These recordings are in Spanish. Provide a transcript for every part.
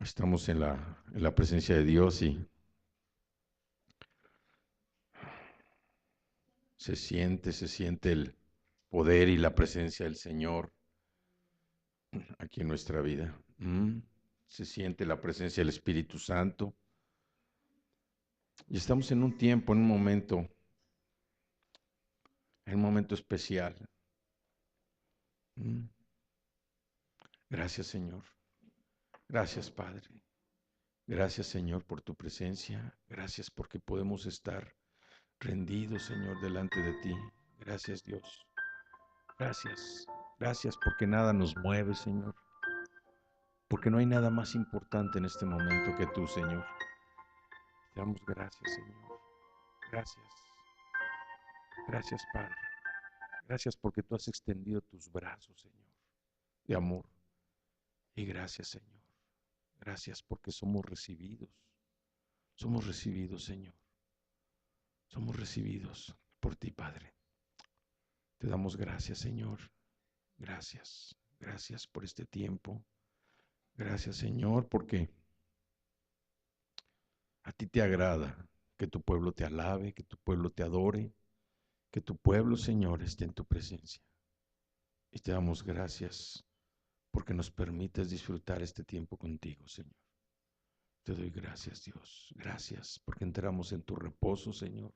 Estamos en la presencia de Dios y se siente el poder y la presencia del Señor aquí en nuestra vida. Se siente la presencia del Espíritu Santo. Y estamos en un tiempo, en un momento especial. Mm. Gracias, Señor. Gracias, Padre. Gracias, Señor, por tu presencia. Gracias porque podemos estar rendidos, Señor, delante de ti. Gracias, Dios. Gracias. Gracias porque nada nos mueve, Señor. Porque no hay nada más importante en este momento que tú, Señor. Te damos gracias, Señor. Gracias. Gracias, Padre. Gracias porque tú has extendido tus brazos, Señor, de amor. Y gracias, Señor. Gracias porque somos recibidos. Somos recibidos, Señor. Somos recibidos por ti, Padre. Te damos gracias, Señor. Gracias. Gracias por este tiempo. Gracias, Señor, porque a ti te agrada que tu pueblo te alabe, que tu pueblo te adore, que tu pueblo, Señor, esté en tu presencia. Y te damos gracias porque nos permites disfrutar este tiempo contigo, Señor. Te doy gracias, Dios. Gracias porque entramos en tu reposo, Señor.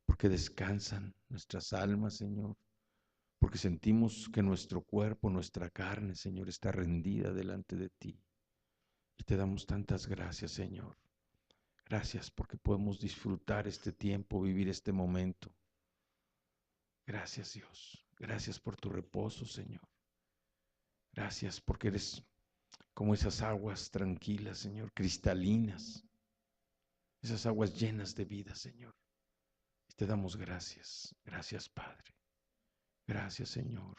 Porque descansan nuestras almas, Señor. Porque sentimos que nuestro cuerpo, nuestra carne, Señor, está rendida delante de ti. Y te damos tantas gracias, Señor. Gracias porque podemos disfrutar este tiempo, vivir este momento. Gracias, Dios. Gracias por tu reposo, Señor. Gracias porque eres como esas aguas tranquilas, Señor, cristalinas. Esas aguas llenas de vida, Señor. Y te damos gracias. Gracias, Padre. Gracias, Señor.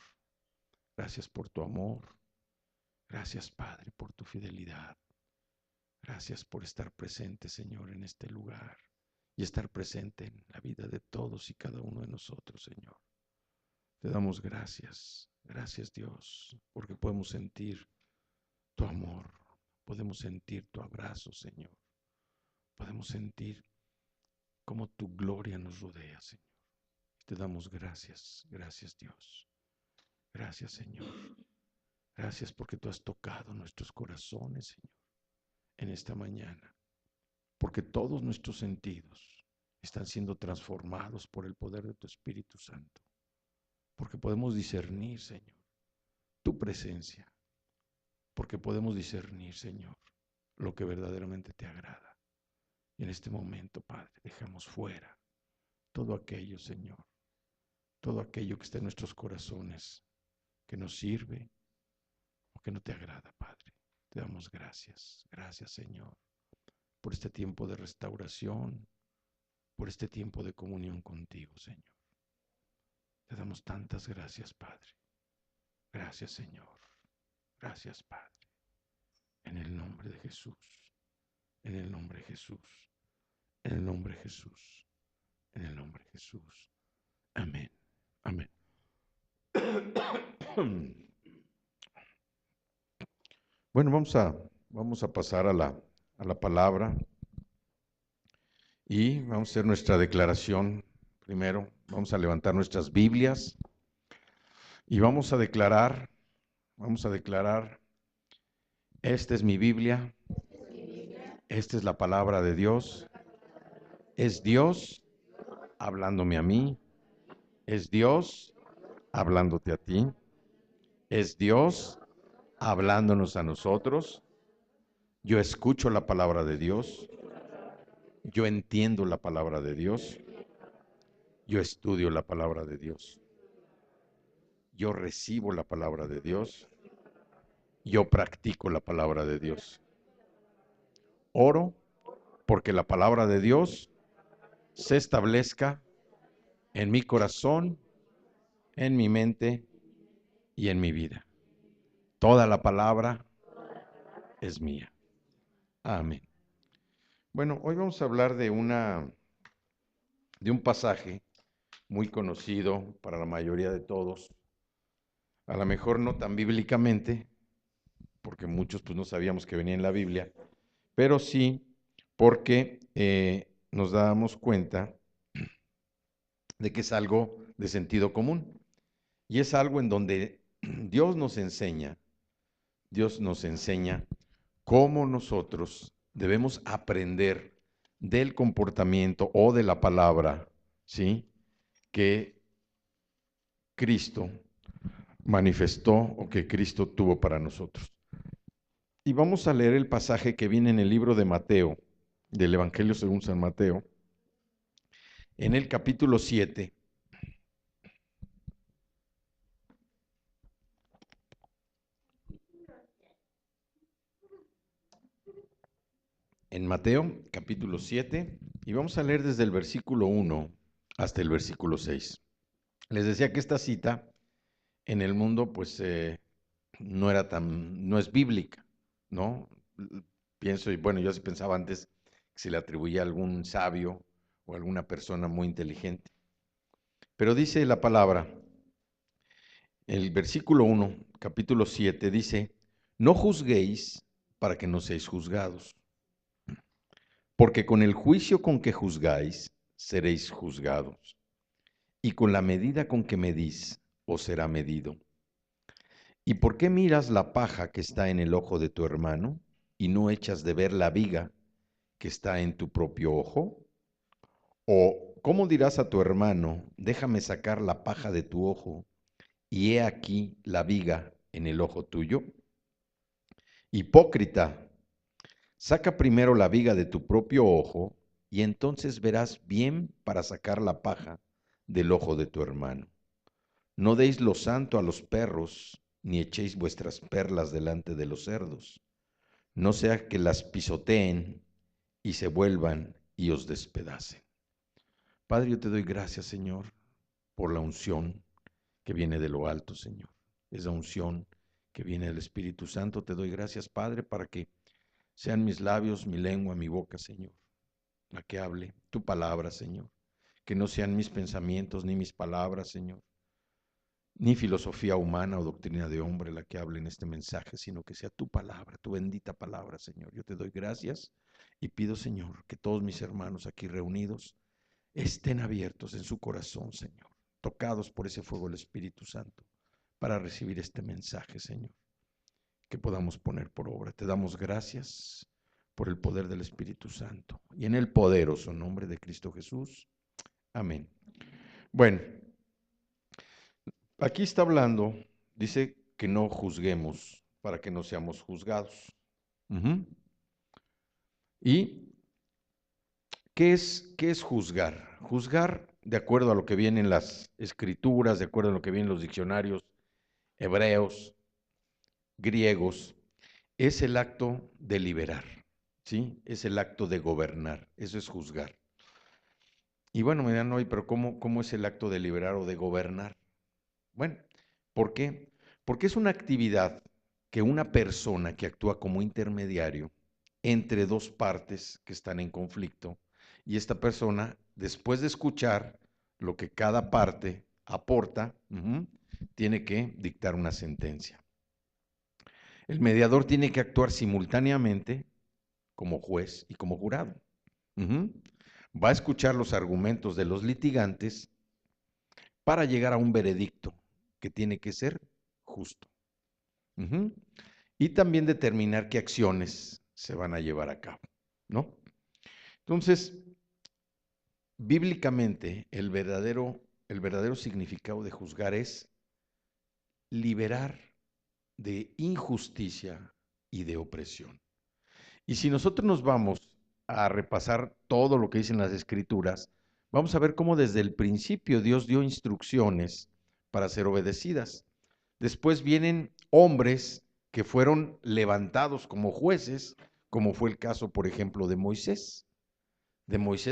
Gracias por tu amor. Gracias, Padre, por tu fidelidad. Gracias por estar presente, Señor, en este lugar y estar presente en la vida de todos y cada uno de nosotros, Señor. Te damos gracias. Gracias, Dios, porque podemos sentir tu amor. Podemos sentir tu abrazo, Señor. Podemos sentir cómo tu gloria nos rodea, Señor. Te damos gracias. Gracias, Dios. Gracias, Señor. Gracias porque tú has tocado nuestros corazones, Señor, en esta mañana. Porque todos nuestros sentidos están siendo transformados por el poder de tu Espíritu Santo. Porque podemos discernir, Señor, tu presencia. Porque podemos discernir, Señor, lo que verdaderamente te agrada. Y en este momento, Padre, dejamos fuera todo aquello, Señor, todo aquello que está en nuestros corazones, que nos sirve o que no te agrada, Padre. Te damos gracias. Gracias, Señor, por este tiempo de restauración, por este tiempo de comunión contigo, Señor. Te damos tantas gracias, Padre. Gracias, Señor. Gracias, Padre. En el nombre de Jesús. En el nombre de Jesús. En el nombre de Jesús. En el nombre de Jesús. Amén. Amén. Bueno, vamos a pasar a la palabra y vamos a hacer nuestra declaración. Primero, vamos a levantar nuestras Biblias y vamos a declarar, esta es mi Biblia, esta es la palabra de Dios, es Dios hablándome a mí, es Dios hablándote a ti, es Dios hablándonos a nosotros. Yo escucho la palabra de Dios, yo entiendo la palabra de Dios, yo estudio la palabra de Dios, yo recibo la palabra de Dios, yo practico la palabra de Dios. Oro porque la palabra de Dios se establezca en mi corazón, en mi mente y en mi vida. Toda la palabra es mía. Amén. Bueno, hoy vamos a hablar de un pasaje muy conocido para la mayoría de todos, a lo mejor no tan bíblicamente, porque muchos pues no sabíamos que venía en la Biblia, pero sí porque nos dábamos cuenta de que es algo de sentido común y es algo en donde Dios nos enseña cómo nosotros debemos aprender del comportamiento o de la palabra, ¿sí? Que Cristo manifestó o que Cristo tuvo para nosotros. Y vamos a leer el pasaje que viene en el libro de Mateo, del Evangelio según San Mateo, en el capítulo 7. En Mateo, capítulo 7, y vamos a leer desde el versículo 1 hasta el versículo 6. Les decía que esta cita en el mundo, pues, no es bíblica, ¿no? Pienso, y bueno, yo sí pensaba antes que se le atribuía a algún sabio o alguna persona muy inteligente. Pero dice la palabra, el versículo 1, capítulo 7, dice, no juzguéis para que no seáis juzgados, porque con el juicio con que juzgáis, seréis juzgados, y con la medida con que medís, os será medido. ¿Y por qué miras la paja que está en el ojo de tu hermano, y no echas de ver la viga que está en tu propio ojo? ¿O cómo dirás a tu hermano, déjame sacar la paja de tu ojo, y he aquí la viga en el ojo tuyo? Hipócrita, saca primero la viga de tu propio ojo, y entonces verás bien para sacar la paja del ojo de tu hermano. No deis lo santo a los perros, ni echéis vuestras perlas delante de los cerdos, no sea que las pisoteen y se vuelvan y os despedacen. Padre, yo te doy gracias, Señor, por la unción que viene de lo alto, Señor. Esa unción que viene del Espíritu Santo. Te doy gracias, Padre, para que sean mis labios, mi lengua, mi boca, Señor, la que hable tu palabra, Señor. Que no sean mis pensamientos ni mis palabras, Señor, ni filosofía humana o doctrina de hombre la que hable en este mensaje, sino que sea tu palabra, tu bendita palabra, Señor. Yo te doy gracias y pido, Señor, que todos mis hermanos aquí reunidos estén abiertos en su corazón, Señor, tocados por ese fuego del Espíritu Santo, para recibir este mensaje, Señor, que podamos poner por obra. Te damos gracias por el poder del Espíritu Santo y en el poderoso nombre de Cristo Jesús. Amén. Bueno, aquí está hablando, dice que no juzguemos para que no seamos juzgados. ¿Y qué es juzgar? Juzgar, de acuerdo a lo que viene en las escrituras, de acuerdo a lo que viene en los diccionarios hebreos, griegos, es el acto de liberar, ¿sí? Es el acto de gobernar, eso es juzgar. Y bueno, me dirán, hoy, pero ¿cómo es el acto de liberar o de gobernar? Bueno, ¿por qué? Porque es una actividad que una persona que actúa como intermediario entre dos partes que están en conflicto, y esta persona, después de escuchar lo que cada parte aporta, tiene que dictar una sentencia. El mediador tiene que actuar simultáneamente como juez y como jurado. Va a escuchar los argumentos de los litigantes para llegar a un veredicto que tiene que ser justo. Y también determinar qué acciones se van a llevar a cabo, ¿no? Entonces, bíblicamente, el verdadero significado de juzgar es liberar de injusticia y de opresión. Y si nosotros nos vamos a repasar todo lo que dicen las Escrituras, vamos a ver cómo desde el principio Dios dio instrucciones para ser obedecidas. Después vienen hombres que fueron levantados como jueces, como fue el caso, por ejemplo, de Moisés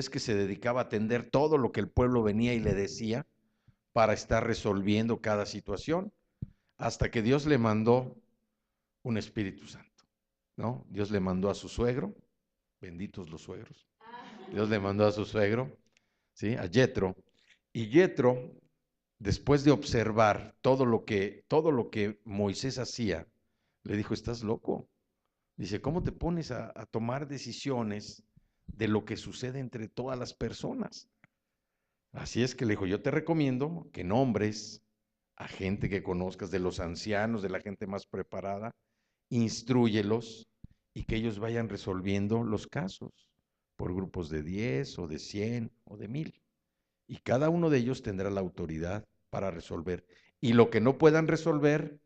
que se dedicaba a atender todo lo que el pueblo venía y le decía para estar resolviendo cada situación, hasta que Dios le mandó un Espíritu Santo, ¿no? Dios le mandó a su suegro, benditos los suegros, Dios le mandó a su suegro, ¿sí? A Yetro, y Yetro, después de observar todo lo que Moisés hacía Le dijo, estás loco. Dice, ¿cómo te pones a tomar decisiones de lo que sucede entre todas las personas? Así es que le dijo, yo te recomiendo que nombres a gente que conozcas, de los ancianos, de la gente más preparada, instrúyelos y que ellos vayan resolviendo los casos por grupos de 10 o de 100 o de 1000. Y cada uno de ellos tendrá la autoridad para resolver. Y lo que no puedan resolver,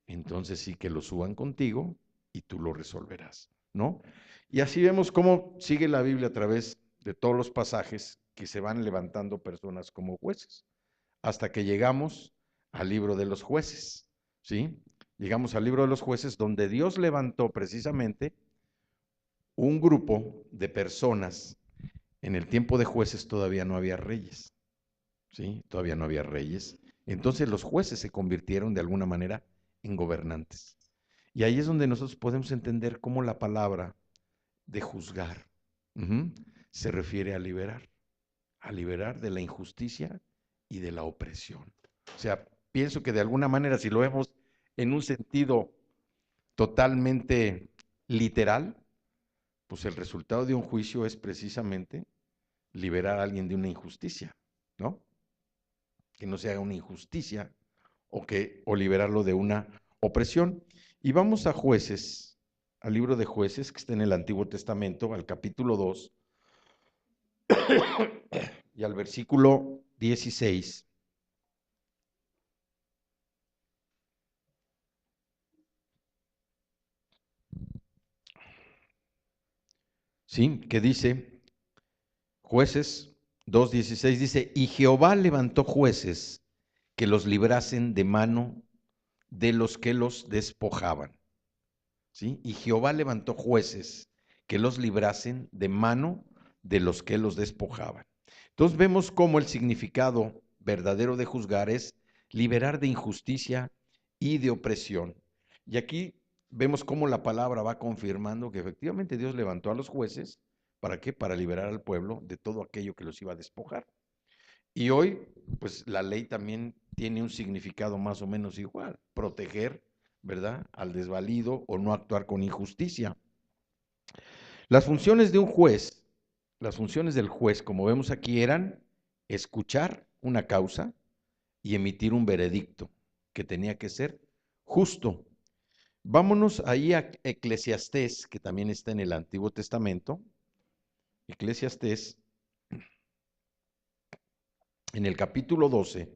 entonces sí que lo suban contigo y tú lo resolverás, ¿no? Y así vemos cómo sigue la Biblia a través de todos los pasajes que se van levantando personas como jueces, hasta que llegamos al libro de los jueces, ¿sí? Llegamos al libro de los jueces donde Dios levantó precisamente un grupo de personas. En el tiempo de jueces todavía no había reyes, ¿sí? Todavía no había reyes. Entonces los jueces se convirtieron de alguna manera en gobernantes. Y ahí es donde nosotros podemos entender cómo la palabra de juzgar se refiere a liberar de la injusticia y de la opresión. O sea, pienso que de alguna manera, si lo vemos en un sentido totalmente literal, pues el resultado de un juicio es precisamente liberar a alguien de una injusticia, ¿no? Que no se haga una injusticia o liberarlo de una opresión. Y vamos a Jueces, al libro de Jueces, que está en el Antiguo Testamento, al capítulo 2 y al versículo 16. ¿Sí? Que dice, Jueces 2:16 dice, y Jehová levantó jueces que los librasen de mano de los que los despojaban. ¿Sí? Y Jehová levantó jueces que los librasen de mano de los que los despojaban. Entonces vemos cómo el significado verdadero de juzgar es liberar de injusticia y de opresión. Y aquí vemos cómo la palabra va confirmando que efectivamente Dios levantó a los jueces. ¿Para qué? Para liberar al pueblo de todo aquello que los iba a despojar. Y hoy, pues la ley también tiene un significado más o menos igual, proteger, ¿verdad?, al desvalido o no actuar con injusticia. Las funciones de un juez, las funciones del juez, como vemos aquí, eran escuchar una causa y emitir un veredicto que tenía que ser justo. Vámonos ahí a Eclesiastés, que también está en el Antiguo Testamento. Eclesiastés, en el capítulo 12.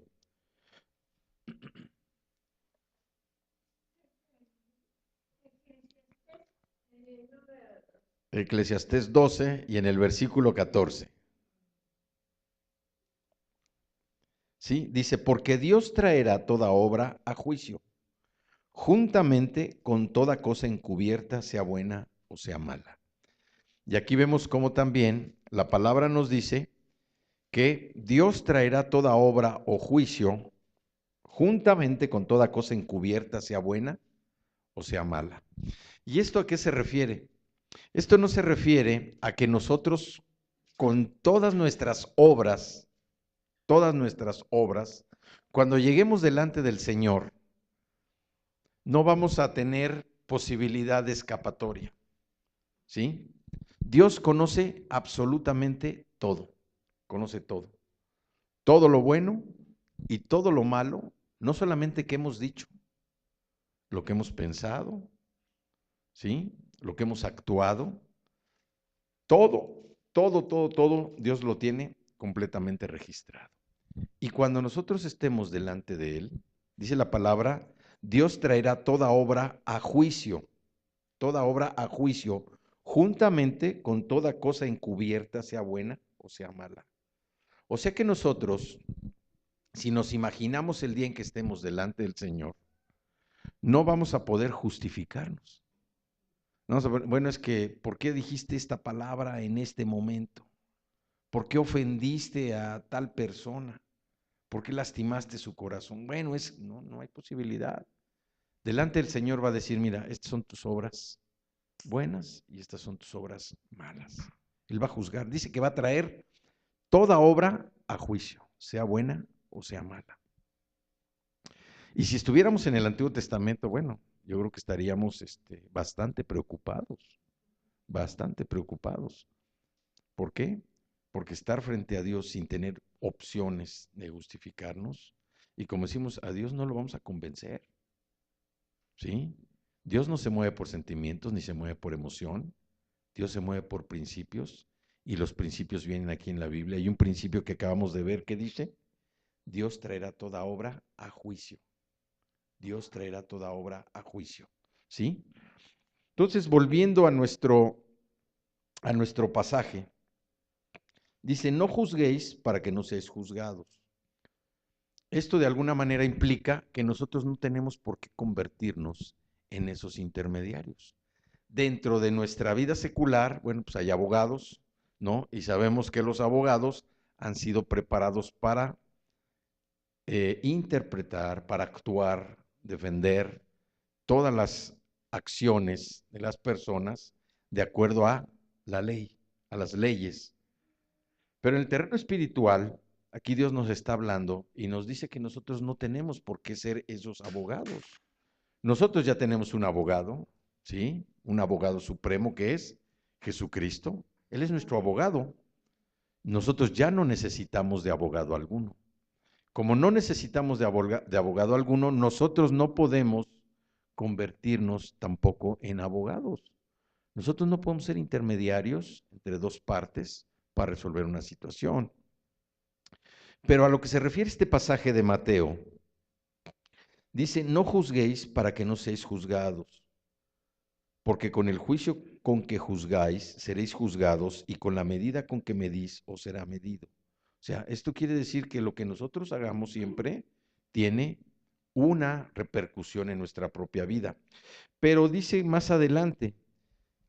Eclesiastés 12 y en el versículo 14. ¿Sí? Dice, porque Dios traerá toda obra a juicio, juntamente con toda cosa encubierta, sea buena o sea mala. Y aquí vemos cómo también la palabra nos dice que Dios traerá toda obra o juicio, juntamente con toda cosa encubierta, sea buena o sea mala. ¿Y esto a qué se refiere? Esto no se refiere a que nosotros con todas nuestras obras, cuando lleguemos delante del Señor, no vamos a tener posibilidad de escapatoria, ¿sí? Dios conoce absolutamente todo, conoce todo. Todo lo bueno y todo lo malo, no solamente que hemos dicho, lo que hemos pensado, ¿sí? Lo que hemos actuado, todo, Dios lo tiene completamente registrado. Y cuando nosotros estemos delante de Él, dice la palabra, Dios traerá toda obra a juicio, juntamente con toda cosa encubierta, sea buena o sea mala. O sea que nosotros, si nos imaginamos el día en que estemos delante del Señor, no vamos a poder justificarnos. No vamos a poder, bueno, es que, ¿por qué dijiste esta palabra en este momento? ¿Por qué ofendiste a tal persona? ¿Por qué lastimaste su corazón? Bueno, no hay posibilidad. Delante del Señor va a decir, mira, estas son tus obras buenas y estas son tus obras malas. Él va a juzgar. Dice que va a traer toda obra a juicio, sea buena o sea mala. Y si estuviéramos en el Antiguo Testamento, bueno, yo creo que estaríamos bastante preocupados, bastante preocupados. ¿Por qué? Porque estar frente a Dios sin tener opciones de justificarnos, y como decimos, a Dios no lo vamos a convencer, ¿sí? Dios no se mueve por sentimientos ni se mueve por emoción, Dios se mueve por principios, y los principios vienen aquí en la Biblia. Hay un principio que acabamos de ver que dice, Dios traerá toda obra a juicio. Dios traerá toda obra a juicio, ¿sí? Entonces, volviendo a nuestro pasaje, dice, no juzguéis para que no seáis juzgados. Esto de alguna manera implica que nosotros no tenemos por qué convertirnos en esos intermediarios. Dentro de nuestra vida secular, bueno, pues hay abogados, ¿no? Y sabemos que los abogados han sido preparados para interpretar, para actuar, defender todas las acciones de las personas de acuerdo a la ley, a las leyes. Pero en el terreno espiritual, aquí Dios nos está hablando y nos dice que nosotros no tenemos por qué ser esos abogados. Nosotros ya tenemos un abogado, ¿sí? Un abogado supremo que es Jesucristo. Él es nuestro abogado. Nosotros ya no necesitamos de abogado alguno. Como no necesitamos de abogado alguno, nosotros no podemos convertirnos tampoco en abogados. Nosotros no podemos ser intermediarios entre dos partes para resolver una situación. Pero a lo que se refiere este pasaje de Mateo, dice, no juzguéis para que no seáis juzgados, porque con el juicio con que juzgáis seréis juzgados y con la medida con que medís os será medido. O sea, esto quiere decir que lo que nosotros hagamos siempre tiene una repercusión en nuestra propia vida. Pero dice más adelante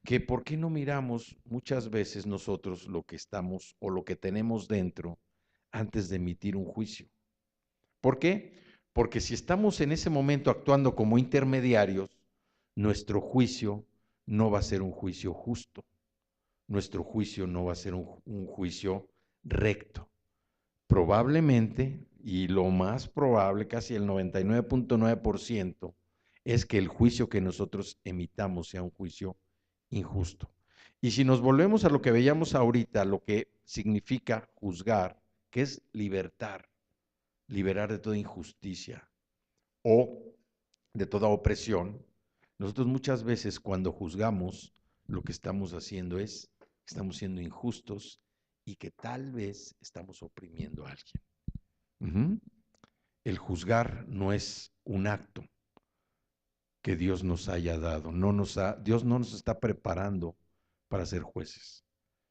que por qué no miramos muchas veces nosotros lo que estamos o lo que tenemos dentro antes de emitir un juicio. ¿Por qué? Porque si estamos en ese momento actuando como intermediarios, nuestro juicio no va a ser un juicio justo, nuestro juicio no va a ser un juicio recto. Probablemente, y lo más probable, casi el 99.9%, es que el juicio que nosotros emitamos sea un juicio injusto. Y si nos volvemos a lo que veíamos ahorita, lo que significa juzgar, que es liberar de toda injusticia o de toda opresión, nosotros muchas veces cuando juzgamos, lo que estamos haciendo es, estamos siendo injustos y que tal vez estamos oprimiendo a alguien. El juzgar no es un acto que Dios nos haya dado. Dios no nos está preparando para ser jueces.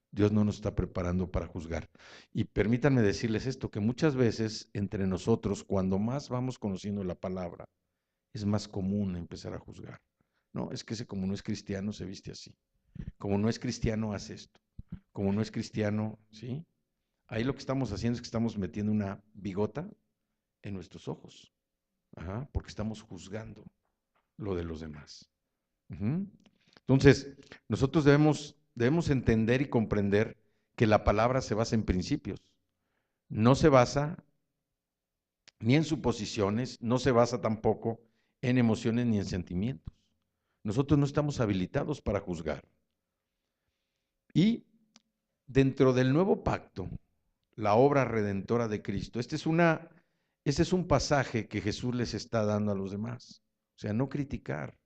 Dios no nos está preparando para juzgar. Y permítanme decirles esto, que muchas veces entre nosotros, cuando más vamos conociendo la palabra, es más común empezar a juzgar. No, es que ese como no es cristiano se viste así. Como no es cristiano hace esto. Como no es cristiano, ¿sí? Ahí lo que estamos haciendo es que estamos metiendo una bigota en nuestros ojos. Ajá, porque estamos juzgando lo de los demás. Entonces, nosotros debemos entender y comprender que la palabra se basa en principios. No se basa ni en suposiciones, no se basa tampoco en emociones ni en sentimientos. Nosotros no estamos habilitados para juzgar. Y dentro del nuevo pacto, la obra redentora de Cristo, este es un pasaje que Jesús les está dando a los demás. O sea, no criticar,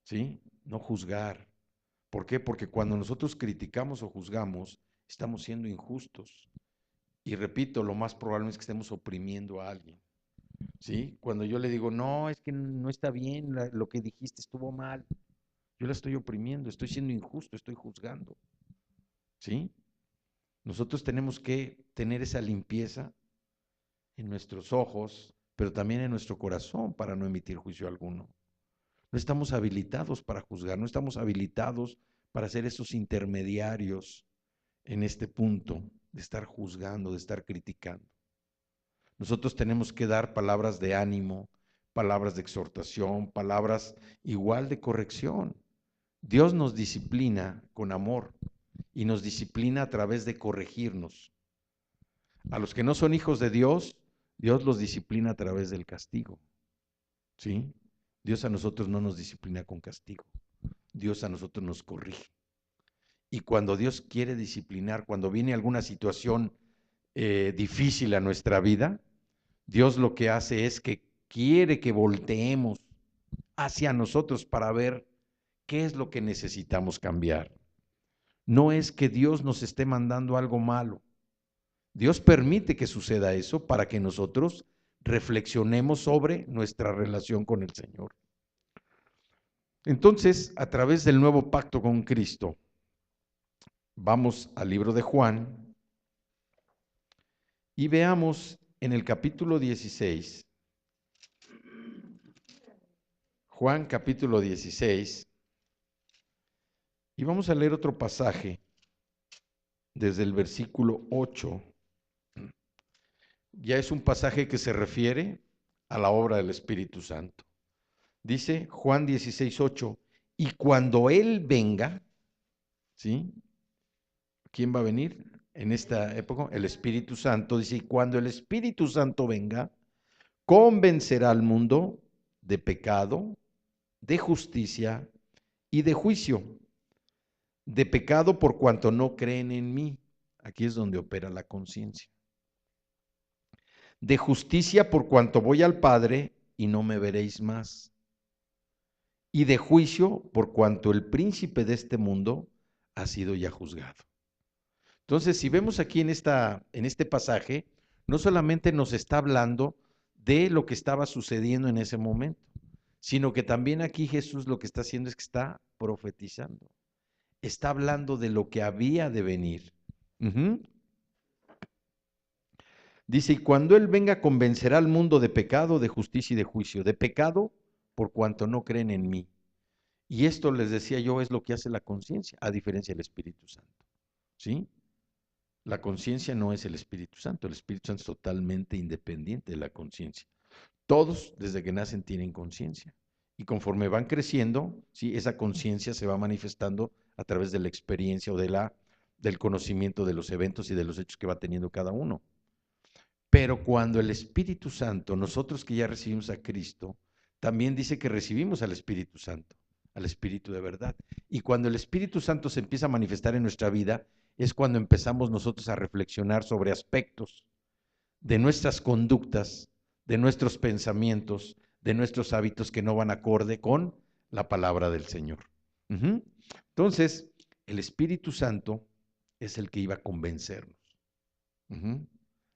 ¿sí? No juzgar. ¿Por qué? Porque cuando nosotros criticamos o juzgamos, estamos siendo injustos. Y repito, lo más probable es que estemos oprimiendo a alguien. ¿Sí? Cuando yo le digo, no, es que no está bien, lo que dijiste estuvo mal, yo la estoy oprimiendo, estoy siendo injusto, estoy juzgando. ¿Sí? Nosotros tenemos que tener esa limpieza en nuestros ojos, pero también en nuestro corazón para no emitir juicio alguno. No estamos habilitados para juzgar, no estamos habilitados para ser esos intermediarios en este punto de estar juzgando, de estar criticando. Nosotros tenemos que dar palabras de ánimo, palabras de exhortación, palabras igual de corrección. Dios nos disciplina con amor y nos disciplina a través de corregirnos. A los que no son hijos de Dios, Dios los disciplina a través del castigo. ¿sí? Dios a nosotros no nos disciplina con castigo. Dios a nosotros nos corrige. Y cuando Dios quiere disciplinar, cuando viene alguna situación difícil a nuestra vida, Dios lo que hace es que quiere que volteemos hacia nosotros para ver qué es lo que necesitamos cambiar. No es que Dios nos esté mandando algo malo. Dios permite que suceda eso para que nosotros reflexionemos sobre nuestra relación con el Señor. Entonces, a través del nuevo pacto con Cristo, vamos al libro de Juan y veamos en el capítulo 16, Juan capítulo 16, y vamos a leer otro pasaje desde el versículo 8. Ya es un pasaje que se refiere a la obra del Espíritu Santo. Dice Juan 16:8, y cuando Él venga, ¿sí? ¿Quién va a venir en esta época? El Espíritu Santo. Dice, y cuando el Espíritu Santo venga, convencerá al mundo de pecado, de justicia y de juicio. De pecado por cuanto no creen en mí. Aquí es donde opera la conciencia. De justicia por cuanto voy al Padre y no me veréis más. Y de juicio por cuanto el príncipe de este mundo ha sido ya juzgado. Entonces, si vemos aquí en este pasaje, no solamente nos está hablando de lo que estaba sucediendo en ese momento, sino que también aquí Jesús lo que está haciendo es que está profetizando. Está hablando de lo que había de venir. Dice, y cuando Él venga convencerá al mundo de pecado, de justicia y de juicio. De pecado por cuanto no creen en mí. Y esto les decía yo es lo que hace la conciencia, a diferencia del Espíritu Santo. ¿Sí? La conciencia no es el Espíritu Santo. El Espíritu Santo es totalmente independiente de la conciencia. Todos desde que nacen tienen conciencia. Y conforme van creciendo, ¿sí? Esa conciencia se va manifestando a través de la experiencia o del conocimiento de los eventos y de los hechos que va teniendo cada uno. Pero cuando el Espíritu Santo, nosotros que ya recibimos a Cristo, también dice que recibimos al Espíritu Santo, al Espíritu de verdad. Y cuando el Espíritu Santo se empieza a manifestar en nuestra vida, es cuando empezamos nosotros a reflexionar sobre aspectos de nuestras conductas, de nuestros pensamientos, de nuestros hábitos que no van acorde con la palabra del Señor. Entonces, el Espíritu Santo es el que iba a convencernos.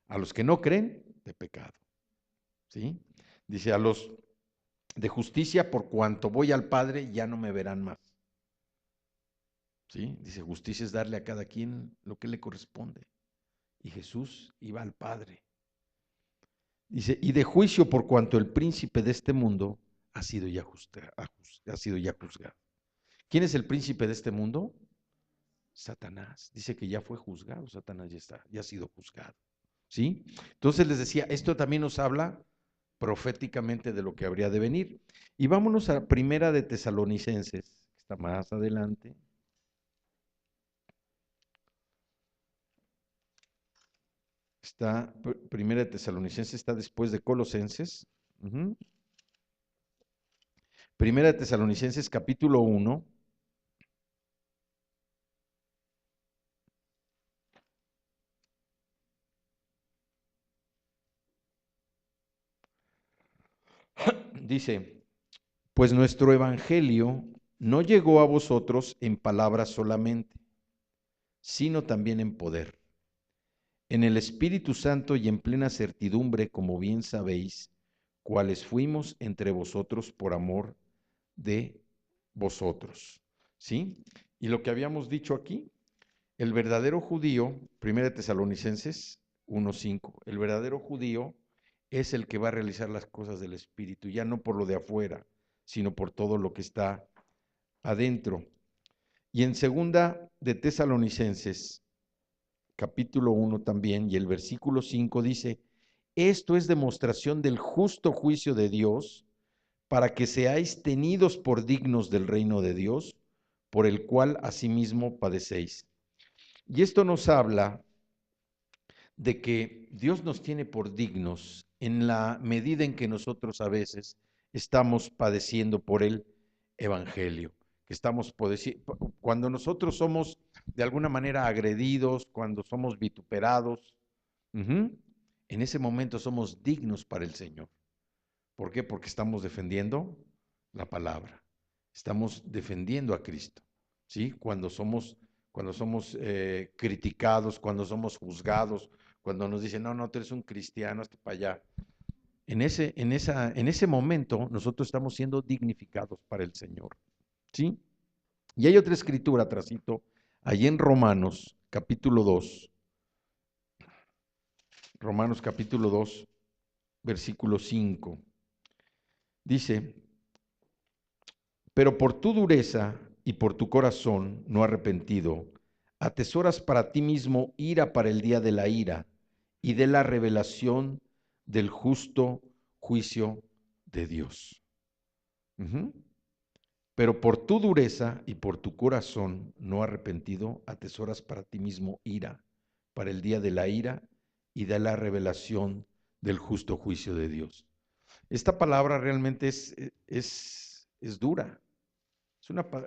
A los que no creen, de pecado. ¿Sí? Dice, a los de justicia, por cuanto voy al Padre, ya no me verán más. ¿Sí? Dice, justicia es darle a cada quien lo que le corresponde. Y Jesús iba al Padre. Dice, y de juicio por cuanto el príncipe de este mundo ha sido ya juzgado. ¿Quién es el príncipe de este mundo? Satanás. Dice que ya fue juzgado, Satanás ya ha sido juzgado. ¿Sí? Entonces les decía, esto también nos habla proféticamente de lo que habría de venir. Y vámonos a Primera de Tesalonicenses, que está más adelante. Primera de Tesalonicenses está después de Colosenses. Primera de Tesalonicenses capítulo 1. Dice, pues nuestro evangelio no llegó a vosotros en palabras solamente, sino también en poder, en el Espíritu Santo y en plena certidumbre, como bien sabéis, cuáles fuimos entre vosotros por amor de vosotros. ¿Sí? Y lo que habíamos dicho aquí, el verdadero judío, 1 Tesalonicenses 1:5, el verdadero judío es el que va a realizar las cosas del Espíritu, ya no por lo de afuera, sino por todo lo que está adentro. Y en 2 de Tesalonicenses, capítulo 1 también, y el versículo 5 dice, esto es demostración del justo juicio de Dios, para que seáis tenidos por dignos del reino de Dios, por el cual asimismo padecéis. Y esto nos habla de que Dios nos tiene por dignos en la medida en que nosotros a veces estamos padeciendo por el Evangelio, que estamos cuando nosotros somos de alguna manera agredidos, cuando somos vituperados, en ese momento somos dignos para el Señor. ¿Por qué? Porque estamos defendiendo la palabra, estamos defendiendo a Cristo, ¿sí? Cuando somos criticados, cuando somos juzgados, cuando nos dicen, no, no, tú eres un cristiano, hasta para allá. En ese momento nosotros estamos siendo dignificados para el Señor, ¿sí? Y hay otra escritura, trasito, allí en Romanos capítulo 2, versículo 5. Dice, pero por tu dureza y por tu corazón no arrepentido, atesoras para ti mismo ira para el día de la ira y de la revelación del justo juicio de Dios. Pero por tu dureza y por tu corazón no arrepentido, atesoras para ti mismo ira para el día de la ira y de la revelación del justo juicio de Dios. Esta palabra realmente es dura.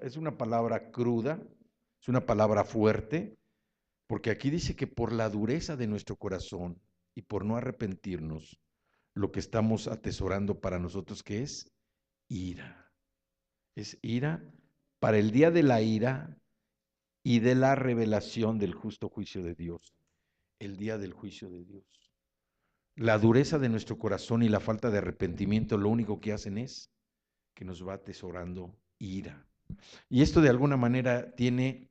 Es una palabra cruda, es una palabra fuerte, porque aquí dice que por la dureza de nuestro corazón y por no arrepentirnos, lo que estamos atesorando para nosotros, ¿qué es? Ira. Es ira para el día de la ira y de la revelación del justo juicio de Dios. El día del juicio de Dios. La dureza de nuestro corazón y la falta de arrepentimiento lo único que hacen es que nos va atesorando ira. Y esto de alguna manera tiene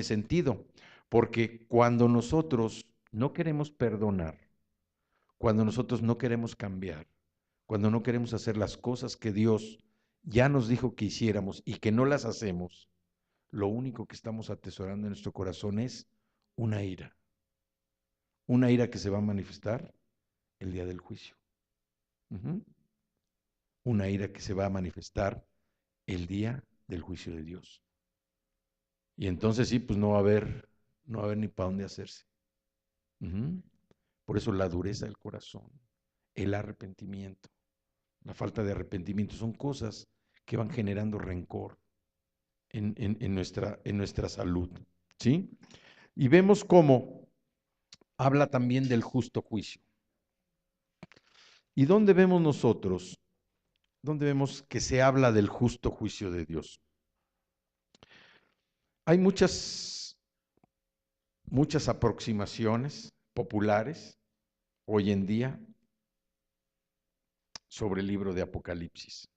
sentido, porque cuando nosotros no queremos perdonar, cuando nosotros no queremos cambiar, cuando no queremos hacer las cosas que Dios ya nos dijo que hiciéramos y que no las hacemos, lo único que estamos atesorando en nuestro corazón es una ira que se va a manifestar el día del juicio. Una ira que se va a manifestar el día del juicio de Dios. Y entonces sí, pues no va a haber ni para dónde hacerse. Por eso la dureza del corazón, el arrepentimiento, la falta de arrepentimiento son cosas que van generando rencor en nuestra salud, ¿sí? Y vemos cómo habla también del justo juicio. ¿Y dónde vemos nosotros? ¿Dónde vemos que se habla del justo juicio de Dios? Hay muchas aproximaciones populares hoy en día sobre el libro de Apocalipsis.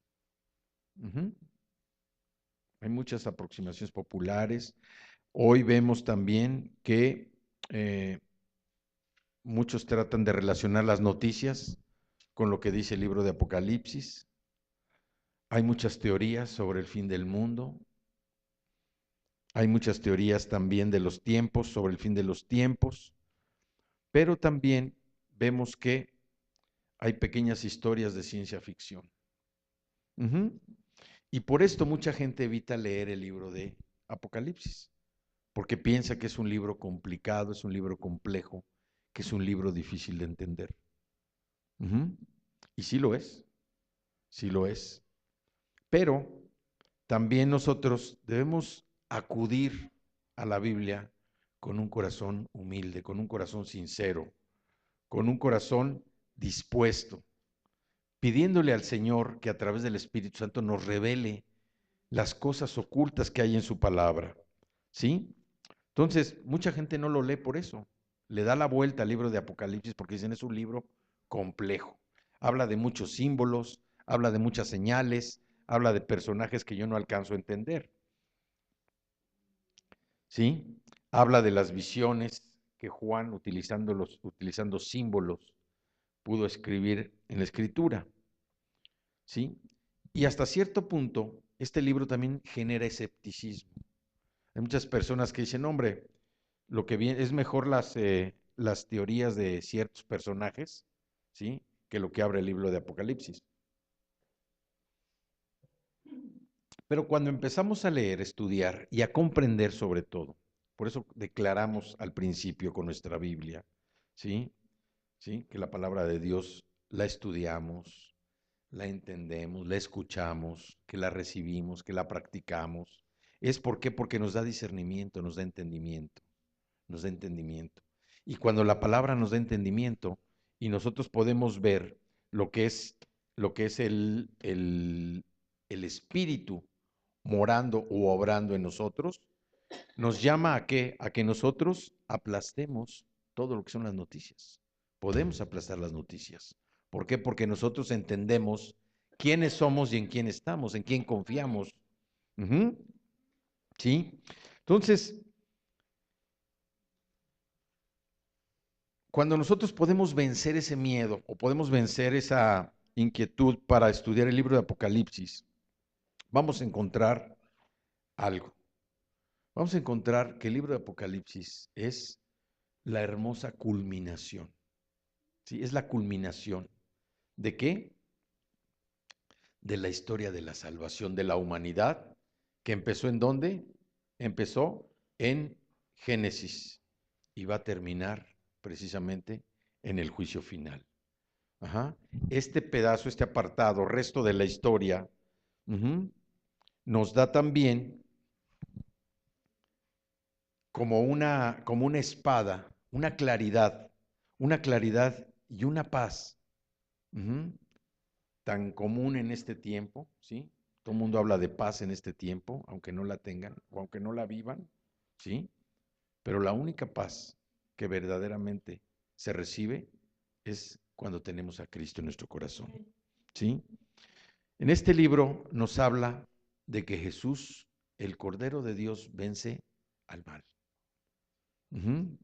Hay muchas aproximaciones populares. Hoy vemos también que muchos tratan de relacionar las noticias con lo que dice el libro de Apocalipsis. Hay muchas teorías sobre el fin del mundo. Hay muchas teorías también de los tiempos, sobre el fin de los tiempos. Pero también vemos que hay pequeñas historias de ciencia ficción. Y por esto mucha gente evita leer el libro de Apocalipsis, porque piensa que es un libro complicado, es un libro complejo, que es un libro difícil de entender. Y sí lo es, sí lo es. Pero también nosotros debemos acudir a la Biblia con un corazón humilde, con un corazón sincero, con un corazón dispuesto, pidiéndole al Señor que a través del Espíritu Santo nos revele las cosas ocultas que hay en su palabra, ¿sí? Entonces, mucha gente no lo lee por eso. Le da la vuelta al libro de Apocalipsis porque dicen es un libro complejo. Habla de muchos símbolos, habla de muchas señales, habla de personajes que yo no alcanzo a entender, ¿sí? Habla de las visiones que Juan, utilizando símbolos, pudo escribir en la Escritura, ¿sí? Y hasta cierto punto, este libro también genera escepticismo. Hay muchas personas que dicen, hombre, lo que viene es mejor las teorías de ciertos personajes, ¿sí? Que lo que abre el libro de Apocalipsis. Pero cuando empezamos a leer, estudiar y a comprender sobre todo, por eso declaramos al principio con nuestra Biblia, ¿sí? ¿Sí? Que la palabra de Dios la estudiamos, la entendemos, la escuchamos, que la recibimos, que la practicamos. ¿Es por qué? Porque nos da discernimiento, nos da entendimiento, nos da entendimiento. Y cuando la palabra nos da entendimiento y nosotros podemos ver lo que es, lo que es el Espíritu morando o obrando en nosotros, nos llama a qué? A que nosotros aplastemos todo lo que son las noticias. Podemos aplastar las noticias. ¿Por qué? Porque nosotros entendemos quiénes somos y en quién estamos, en quién confiamos. Ujú. ¿Sí? Entonces, cuando nosotros podemos vencer ese miedo o podemos vencer esa inquietud para estudiar el libro de Apocalipsis, vamos a encontrar algo. Vamos a encontrar que el libro de Apocalipsis es la hermosa culminación. ¿Sí? Es la culminación. ¿De qué? De la historia de la salvación de la humanidad, que empezó ¿en dónde? Empezó en Génesis y va a terminar precisamente en el juicio final. Ajá. Este pedazo, este apartado, resto de la historia, nos da también como una espada, una claridad y una paz. Ujú. Tan común en este tiempo, ¿sí? Todo el mundo habla de paz en este tiempo, aunque no la tengan o aunque no la vivan, ¿sí? Pero la única paz que verdaderamente se recibe es cuando tenemos a Cristo en nuestro corazón, ¿sí? En este libro nos habla de que Jesús, el Cordero de Dios, vence al mal. Ujú.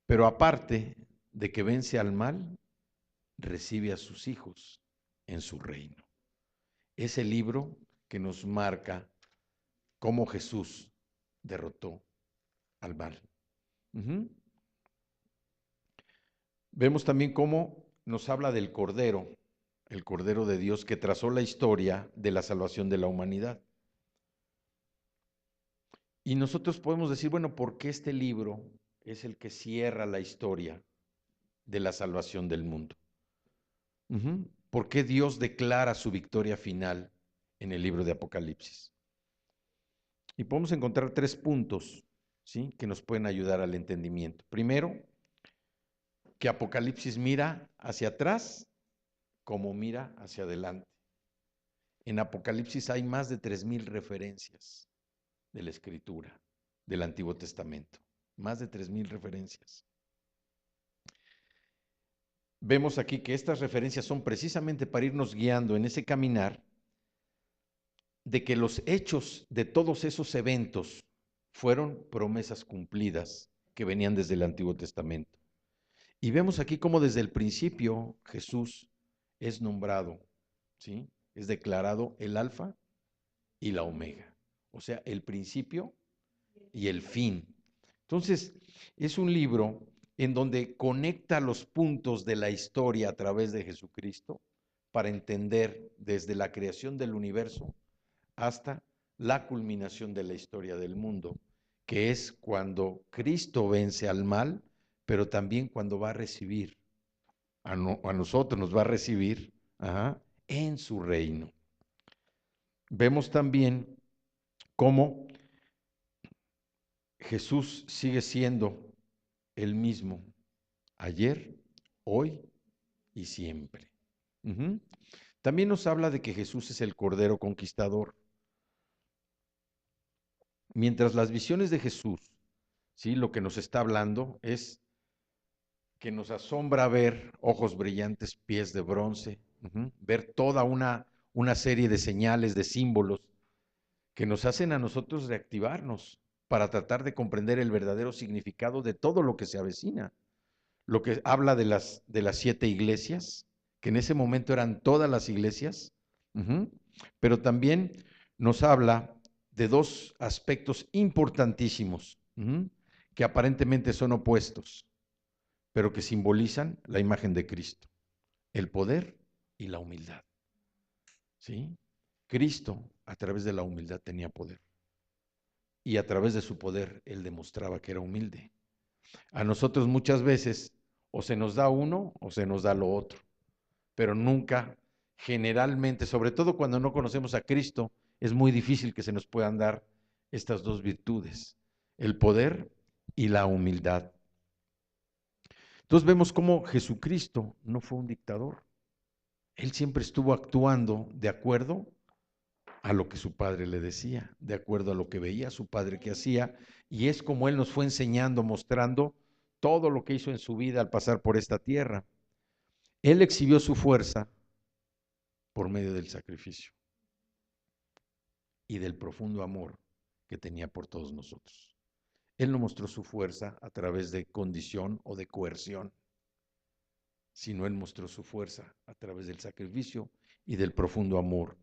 Pero aparte de que vence al mal, recibe a sus hijos en su reino. Es el libro que nos marca cómo Jesús derrotó al mal. Ujú. Vemos también cómo nos habla del Cordero, el Cordero de Dios que trazó la historia de la salvación de la humanidad. Y nosotros podemos decir, bueno, ¿por qué este libro es el que cierra la historia de la salvación del mundo? ¿Por qué Dios declara su victoria final en el libro de Apocalipsis? Y podemos encontrar 3 puntos, ¿sí?, que nos pueden ayudar al entendimiento. Primero, que Apocalipsis mira hacia atrás como mira hacia adelante. En Apocalipsis hay más de 3000 referencias de la Escritura, del Antiguo Testamento. Más de 3000 referencias. Vemos aquí que estas referencias son precisamente para irnos guiando en ese caminar de que los hechos de todos esos eventos fueron promesas cumplidas que venían desde el Antiguo Testamento. Y vemos aquí cómo desde el principio Jesús es nombrado, ¿sí? Es declarado el alfa y la omega, o sea, el principio y el fin. Entonces, es un libro en donde conecta los puntos de la historia a través de Jesucristo para entender desde la creación del universo hasta la culminación de la historia del mundo, que es cuando Cristo vence al mal, pero también cuando va a recibir a nosotros, nos va a recibir en su reino. Vemos también cómo Jesús sigue siendo el mismo ayer, hoy y siempre. También nos habla de que Jesús es el Cordero Conquistador. Mientras las visiones de Jesús, ¿sí?, lo que nos está hablando es que nos asombra ver ojos brillantes, pies de bronce, ver toda una serie de señales, de símbolos que nos hacen a nosotros reactivarnos para tratar de comprender el verdadero significado de todo lo que se avecina. Lo que habla de las 7 iglesias, que en ese momento eran todas las iglesias, pero también nos habla de 2 aspectos importantísimos, que aparentemente son opuestos, pero que simbolizan la imagen de Cristo, el poder y la humildad. ¿Sí? Cristo, a través de la humildad, tenía poder. Y a través de su poder, Él demostraba que era humilde. A nosotros muchas veces o se nos da uno o se nos da lo otro, pero nunca generalmente, sobre todo cuando no conocemos a Cristo, es muy difícil que se nos puedan dar estas dos virtudes, el poder y la humildad. Entonces vemos cómo Jesucristo no fue un dictador. Él siempre estuvo actuando de acuerdo a lo que su padre le decía, de acuerdo a lo que veía su padre que hacía, y es como él nos fue enseñando, mostrando todo lo que hizo en su vida al pasar por esta tierra. Él exhibió su fuerza por medio del sacrificio y del profundo amor que tenía por todos nosotros. Él no mostró su fuerza a través de condición o de coerción, sino él mostró su fuerza a través del sacrificio y del profundo amor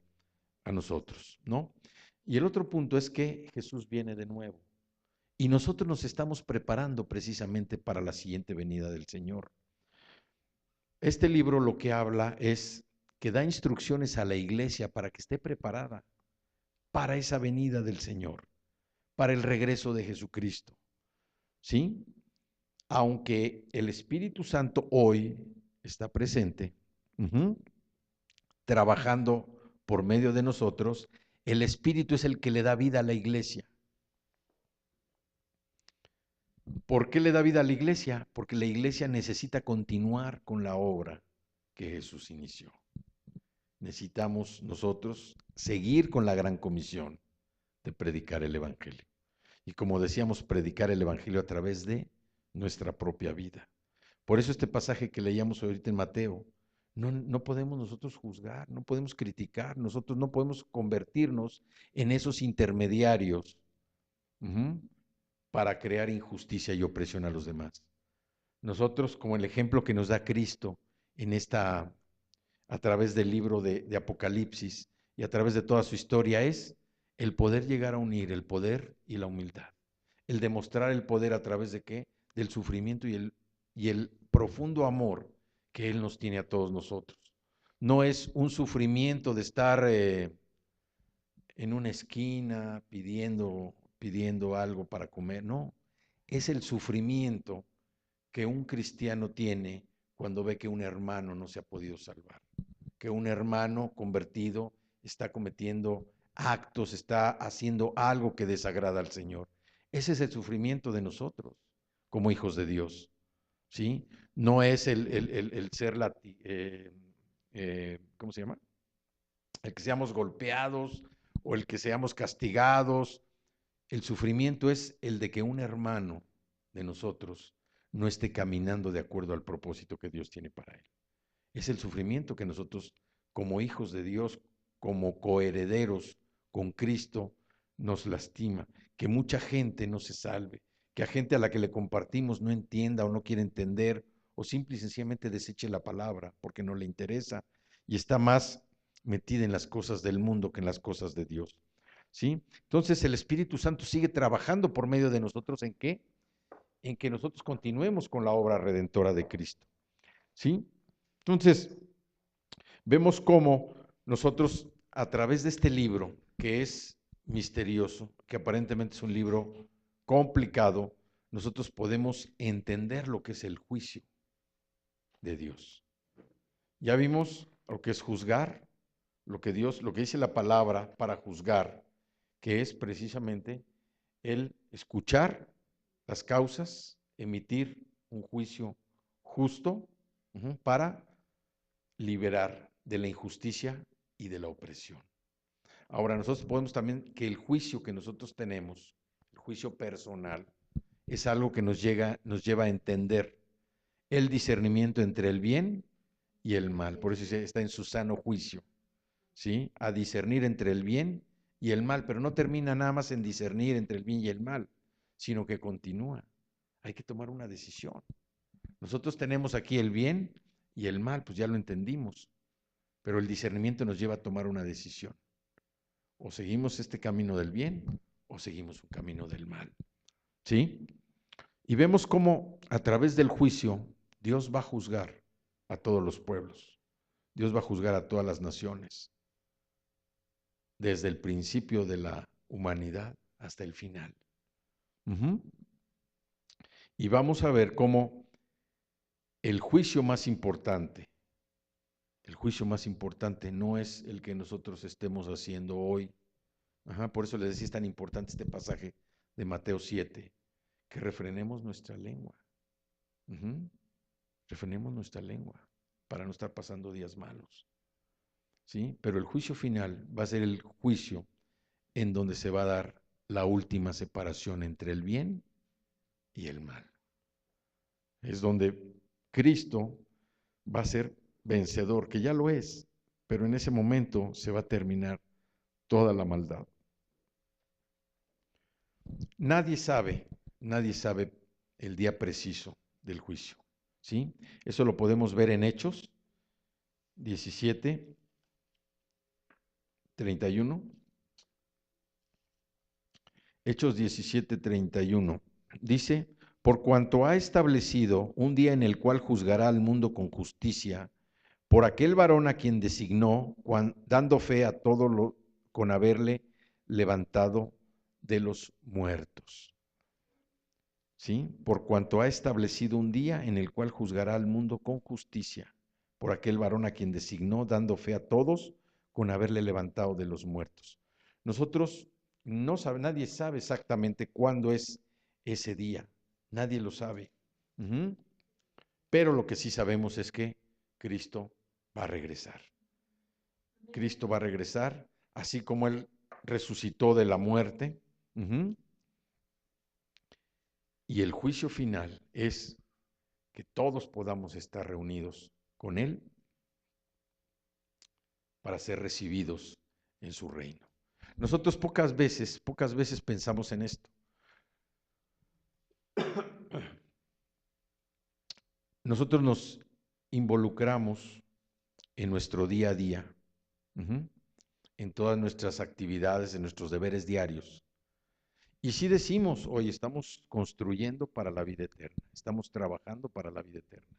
a nosotros, ¿no? Y el otro punto es que Jesús viene de nuevo y nosotros nos estamos preparando precisamente para la siguiente venida del Señor. Este libro lo que habla es que da instrucciones a la iglesia para que esté preparada para esa venida del Señor, para el regreso de Jesucristo, ¿sí? Aunque el Espíritu Santo hoy está presente, trabajando por medio de nosotros, el Espíritu es el que le da vida a la iglesia. ¿Por qué le da vida a la iglesia? Porque la iglesia necesita continuar con la obra que Jesús inició. Necesitamos nosotros seguir con la gran comisión de predicar el Evangelio. Y como decíamos, predicar el Evangelio a través de nuestra propia vida. Por eso este pasaje que leíamos ahorita en Mateo, no podemos nosotros juzgar, no podemos criticar, nosotros no podemos convertirnos en esos intermediarios para crear injusticia y opresión a los demás. Nosotros, como el ejemplo que nos da Cristo en a través del libro de Apocalipsis y a través de toda su historia, es el poder llegar a unir el poder y la humildad. El demostrar el poder a través de qué? Del sufrimiento y el profundo amor que Él nos tiene a todos nosotros. No es un sufrimiento de estar en una esquina pidiendo algo para comer, no. Es el sufrimiento que un cristiano tiene cuando ve que un hermano no se ha podido salvar, que un hermano convertido está cometiendo actos, está haciendo algo que desagrada al Señor. Ese es el sufrimiento de nosotros como hijos de Dios, ¿sí? No es el ser, ¿cómo se llama? El que seamos golpeados o el que seamos castigados. El sufrimiento es el de que un hermano de nosotros no esté caminando de acuerdo al propósito que Dios tiene para él. Es el sufrimiento que nosotros, como hijos de Dios, como coherederos con Cristo, nos lastima. Que mucha gente no se salve, que a gente a la que le compartimos no entienda o no quiere entender, o simple y sencillamente deseche la palabra porque no le interesa y está más metida en las cosas del mundo que en las cosas de Dios. ¿Sí? Entonces el Espíritu Santo sigue trabajando por medio de nosotros ¿en qué? En que nosotros continuemos con la obra redentora de Cristo. ¿Sí? Entonces, vemos cómo nosotros a través de este libro, que es misterioso, que aparentemente es un libro complicado, nosotros podemos entender lo que es el juicio de Dios. Ya vimos lo que es juzgar, lo que dice la palabra para juzgar, que es precisamente el escuchar las causas, emitir un juicio justo para liberar de la injusticia y de la opresión. Ahora, nosotros podemos también que el juicio que nosotros tenemos, el juicio personal, es algo que nos lleva a entender el discernimiento entre el bien y el mal. Por eso está en su sano juicio, ¿sí? A discernir entre el bien y el mal, pero no termina nada más en discernir entre el bien y el mal, sino que continúa. Hay que tomar una decisión. Nosotros tenemos aquí el bien y el mal, pues ya lo entendimos, pero el discernimiento nos lleva a tomar una decisión. O seguimos este camino del bien o seguimos un camino del mal. ¿Sí? Y vemos cómo a través del juicio Dios va a juzgar a todos los pueblos. Dios va a juzgar a todas las naciones, desde el principio de la humanidad hasta el final. Y vamos a ver cómo el juicio más importante El juicio más importante no es el que nosotros estemos haciendo hoy. Por eso les decía, es tan importante este pasaje de Mateo 7, que refrenemos nuestra lengua. Refrenemos nuestra lengua para no estar pasando días malos. ¿Sí? Pero el juicio final va a ser el juicio en donde se va a dar la última separación entre el bien y el mal. Es donde Cristo va a ser vencedor, que ya lo es, pero en ese momento se va a terminar toda la maldad. Nadie sabe el día preciso del juicio, ¿sí? Eso lo podemos ver en Hechos 17, 31. Hechos 17, 31. Dice: por cuanto ha establecido un día en el cual juzgará al mundo con justicia, por aquel varón a quien designó, dando fe a todo lo con haberle levantado de los muertos. ¿Sí? Por cuanto ha establecido un día en el cual juzgará al mundo con justicia, por aquel varón a quien designó, dando fe a todos con haberle levantado de los muertos. Nosotros no sabe, nadie sabe exactamente cuándo es ese día, nadie lo sabe. Pero lo que sí sabemos es que Cristo va a regresar. Cristo va a regresar, así como Él resucitó de la muerte. Y el juicio final es que todos podamos estar reunidos con Él para ser recibidos en su reino. Nosotros pocas veces pensamos en esto. Nosotros nos involucramos en nuestro día a día, en todas nuestras actividades, en nuestros deberes diarios. Y sí decimos, hoy estamos construyendo para la vida eterna, estamos trabajando para la vida eterna.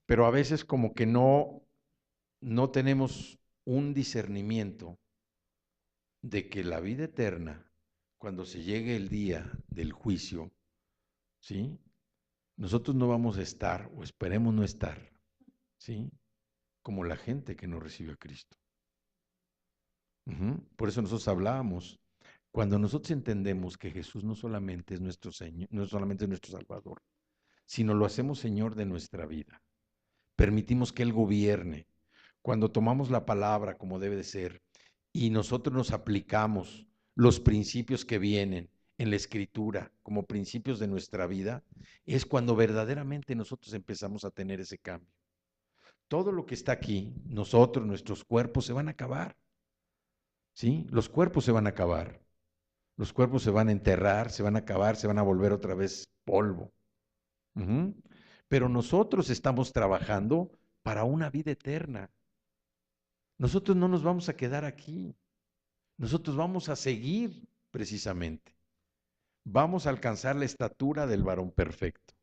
Pero a veces como que no tenemos un discernimiento de que la vida eterna, cuando se llegue el día del juicio, ¿sí? Nosotros no vamos a estar, o esperemos no estar, ¿sí? Como la gente que no recibió a Cristo. Por eso nosotros hablábamos, cuando nosotros entendemos que Jesús no solamente es nuestro Señor, no solamente es nuestro Salvador, sino lo hacemos Señor de nuestra vida. Permitimos que Él gobierne. Cuando tomamos la palabra como debe de ser y nosotros nos aplicamos los principios que vienen en la Escritura como principios de nuestra vida, es cuando verdaderamente nosotros empezamos a tener ese cambio. Todo lo que está aquí, nosotros, nuestros cuerpos se van a acabar. ¿Sí? Los cuerpos se van a acabar. Los cuerpos se van a enterrar, se van a acabar, se van a volver otra vez polvo. Pero nosotros estamos trabajando para una vida eterna. Nosotros no nos vamos a quedar aquí. Nosotros vamos a seguir precisamente. Vamos a alcanzar la estatura del varón perfecto.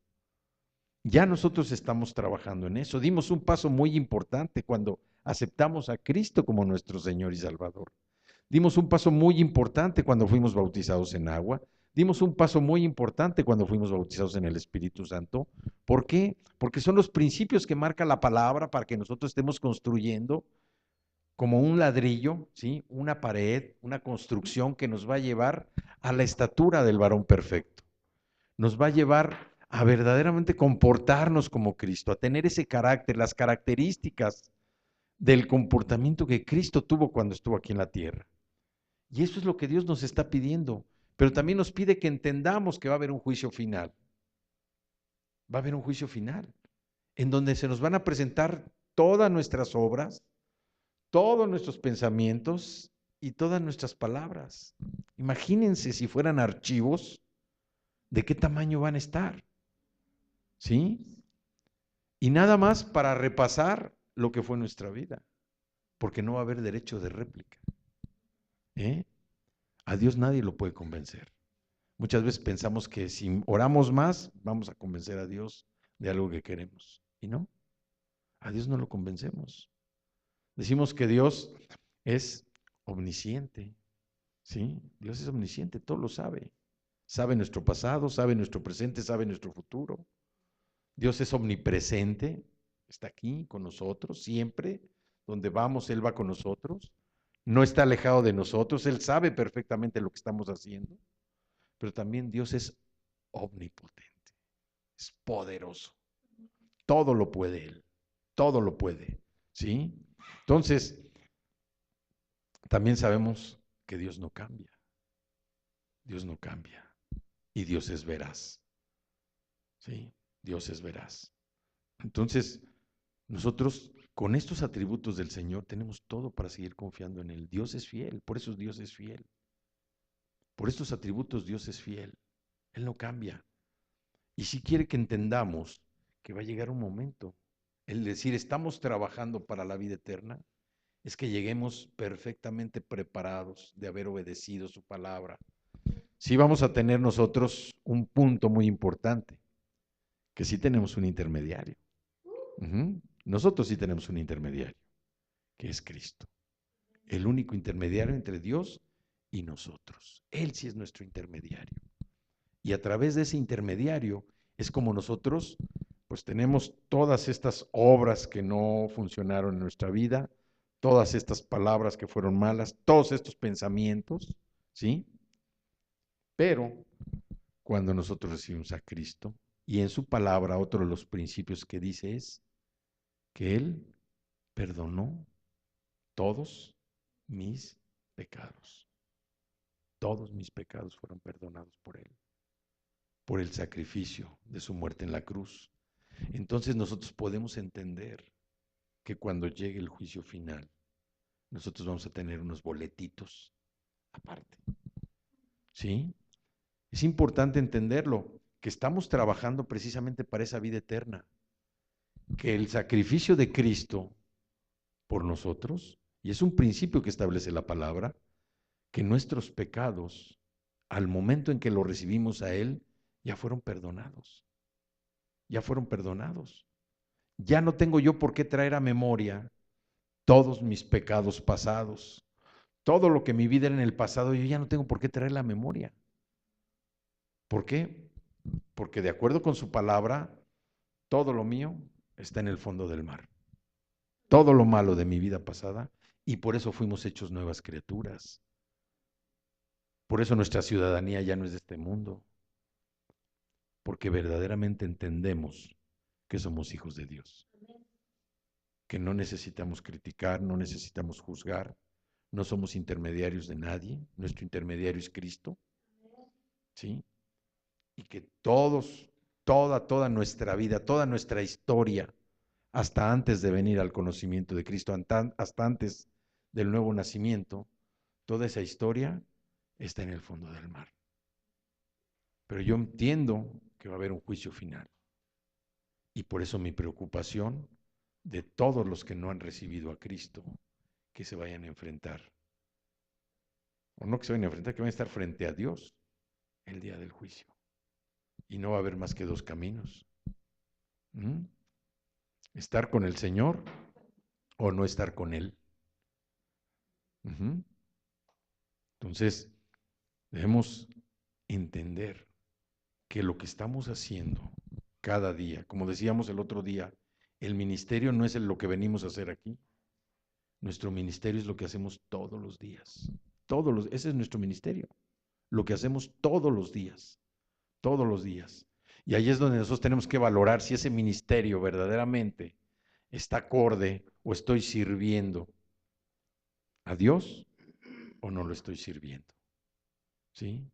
Ya nosotros estamos trabajando en eso. Dimos un paso muy importante cuando aceptamos a Cristo como nuestro Señor y Salvador. Dimos un paso muy importante cuando fuimos bautizados en agua. Dimos un paso muy importante cuando fuimos bautizados en el Espíritu Santo. ¿Por qué? Porque son los principios que marca la palabra para que nosotros estemos construyendo como un ladrillo, ¿sí? Una pared, una construcción que nos va a llevar a la estatura del varón perfecto. Nos va a llevar a verdaderamente comportarnos como Cristo, a tener ese carácter, las características del comportamiento que Cristo tuvo cuando estuvo aquí en la tierra. Y eso es lo que Dios nos está pidiendo, pero también nos pide que entendamos que va a haber un juicio final. Va a haber un juicio final, en donde se nos van a presentar todas nuestras obras, todos nuestros pensamientos y todas nuestras palabras. Imagínense si fueran archivos, ¿de qué tamaño van a estar? ¿Sí? Y nada más para repasar lo que fue nuestra vida, porque no va a haber derecho de réplica. A Dios nadie lo puede convencer. Muchas veces pensamos que si oramos más, vamos a convencer a Dios de algo que queremos. Y no, a Dios no lo convencemos. Decimos que Dios es omnisciente, ¿sí? Dios es omnisciente, todo lo sabe. Sabe nuestro pasado, sabe nuestro presente, sabe nuestro futuro. Dios es omnipresente, Está aquí con nosotros, siempre. Donde vamos, Él va con nosotros. No está alejado de nosotros. Él sabe perfectamente lo que estamos haciendo. Pero también Dios es omnipotente, es poderoso. Todo lo puede Él. Todo lo puede. ¿Sí? Entonces, también sabemos que Dios no cambia. Dios no cambia. Y Dios es veraz. ¿Sí? Dios es veraz. Entonces, nosotros con estos atributos del Señor tenemos todo para seguir confiando en Él. Dios es fiel, por eso Dios es fiel. Por estos atributos Dios es fiel. Él no cambia. Y si quiere que entendamos que va a llegar un momento, el decir estamos trabajando para la vida eterna, es que lleguemos perfectamente preparados de haber obedecido su palabra. Sí vamos a tener nosotros un punto muy importante, que sí tenemos un intermediario. Nosotros sí tenemos un intermediario, que es Cristo. El único intermediario entre Dios y nosotros. Él sí es nuestro intermediario. Y a través de ese intermediario es como nosotros pues tenemos todas estas obras que no funcionaron en nuestra vida, todas estas palabras que fueron malas, todos estos pensamientos, ¿sí? Pero cuando nosotros recibimos a Cristo y en su palabra otro de los principios que dice es que Él perdonó todos mis pecados. Todos mis pecados fueron perdonados por Él, por el sacrificio de su muerte en la cruz. Entonces nosotros podemos entender que cuando llegue el juicio final, nosotros vamos a tener unos boletitos aparte. ¿Sí? Es importante entenderlo, que estamos trabajando precisamente para esa vida eterna, que el sacrificio de Cristo por nosotros, y es un principio que establece la palabra, que nuestros pecados, al momento en que lo recibimos a Él, ya fueron perdonados. Ya fueron perdonados. Ya no tengo yo por qué traer a memoria todos mis pecados pasados. Todo lo que mi vida era en el pasado, yo ya no tengo por qué traer la memoria. ¿Por qué? Porque de acuerdo con su palabra, todo lo mío está en el fondo del mar. Todo lo malo de mi vida pasada, y por eso fuimos hechos nuevas criaturas. Por eso nuestra ciudadanía ya no es de este mundo. Porque verdaderamente entendemos que somos hijos de Dios. Que no necesitamos criticar, no necesitamos juzgar, no somos intermediarios de nadie, nuestro intermediario es Cristo, ¿sí? Y que toda nuestra vida, toda nuestra historia, hasta antes de venir al conocimiento de Cristo, hasta antes del nuevo nacimiento, toda esa historia está en el fondo del mar. Pero yo entiendo que va a haber un juicio final. Y por eso mi preocupación de todos los que no han recibido a Cristo, que se vayan a enfrentar. O no que se vayan a enfrentar, que van a estar frente a Dios el día del juicio. Y no va a haber más que dos caminos. Estar con el Señor o no estar con Él. Entonces, debemos entender que lo que estamos haciendo cada día, como decíamos el otro día, el ministerio no es lo que venimos a hacer aquí. Nuestro ministerio es lo que hacemos todos los días. Ese es nuestro ministerio. Lo que hacemos todos los días. Todos los días. Y ahí es donde nosotros tenemos que valorar si ese ministerio verdaderamente está acorde o estoy sirviendo a Dios o no lo estoy sirviendo. ¿Sí?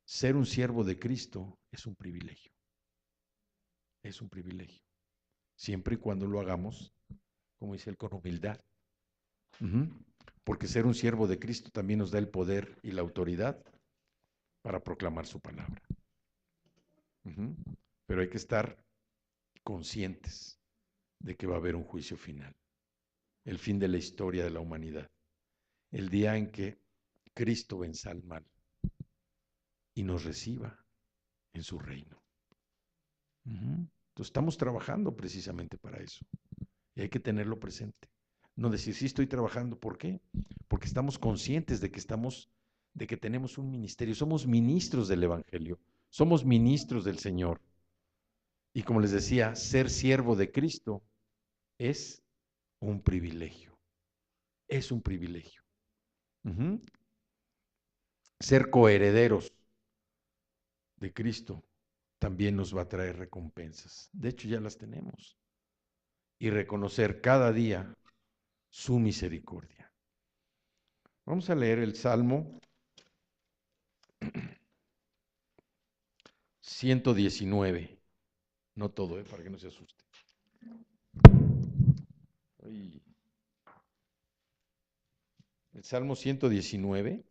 Ser un siervo de Cristo es un privilegio. Es un privilegio. Siempre y cuando lo hagamos, como dice él, con humildad. Porque ser un siervo de Cristo también nos da el poder y la autoridad para proclamar su palabra. Pero hay que estar conscientes de que va a haber un juicio final, el fin de la historia de la humanidad, el día en que Cristo venza al mal y nos reciba en su reino. Entonces estamos trabajando precisamente para eso y hay que tenerlo presente. No decir, sí estoy trabajando, ¿por qué? Porque estamos conscientes de que tenemos un ministerio, somos ministros del Evangelio, somos ministros del Señor. Y como les decía, ser siervo de Cristo es un privilegio. Es un privilegio. Uh-huh. Ser coherederos de Cristo también nos va a traer recompensas. De hecho, ya las tenemos. Y reconocer cada día su misericordia. Vamos a leer el Salmo 119. No todo, para que no se asuste. El Salmo 119.